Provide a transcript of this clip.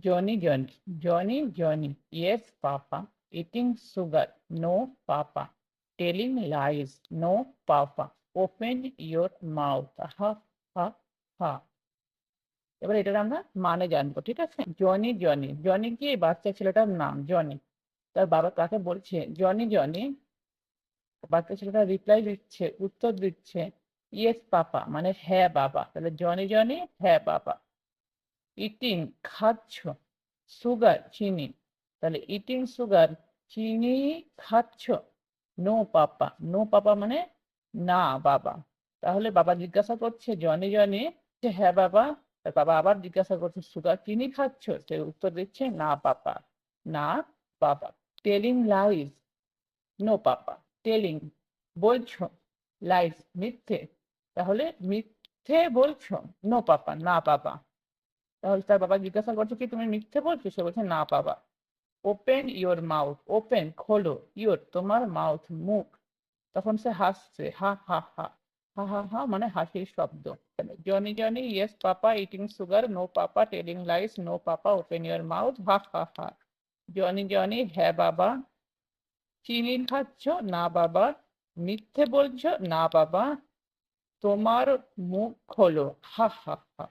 Johnny. Yes, Papa. Eating sugar. No, Papa. Telling lies. No, Papa. Open your mouth. Ha ha ha। এবার এটার আমরা মানে জানবো, ঠিক আছে। জনি কি এই বাচ্চা ছেলেটার নাম জনি। তার বাবা কাকে বলছে জনি। বাচ্চা ছেলেটা রিপ্লাই দিচ্ছে, উত্তর দিচ্ছে ইয়েস পাপা, মানে হ্যাঁ বাবা। তাহলে জনি হ্যাঁ বাবা। ইটিং খাচ্ছ, সুগার চিনি, তাহলে ইটিং সুগার চিনি খাচ্ছ। নো পাপা মানে না বাবা। তাহলে বাবা জিজ্ঞাসা করছে জনি যে হ্যাঁ বাবা। তার বাবা আবার জিজ্ঞাসা করছে সুগার চিনি খাচ্ছ, সে উত্তর দিচ্ছে না পাপা, না বাবা। Telling lies, no papa. Telling বলছো, লাইজ মিথ্যে, তাহলে মিথ্যে বলছো, নো পাপা না বাবা। তাহলে তার বাবা জিজ্ঞাসা করছে কি তুমি মিথ্যে বলছো, সে বলছে না বাবা। ওপেন ইওর মাউথ, ওপেন খোলো, ইওর তোমার, মাউথ মুখ। তখন সে হাসছে, হা হা হা। হা হা হা মানে হাসির শব্দ। Johnny yes papa, eating sugar no papa, telling lies no papa, open your mouth ha ha ha. Johnny হ্যাঁ বাবা। চিনি খাচ্ছ না বাবা। মিথ্যে বলছো না বাবা। তোমার মুখ খোলো, হা হা হা।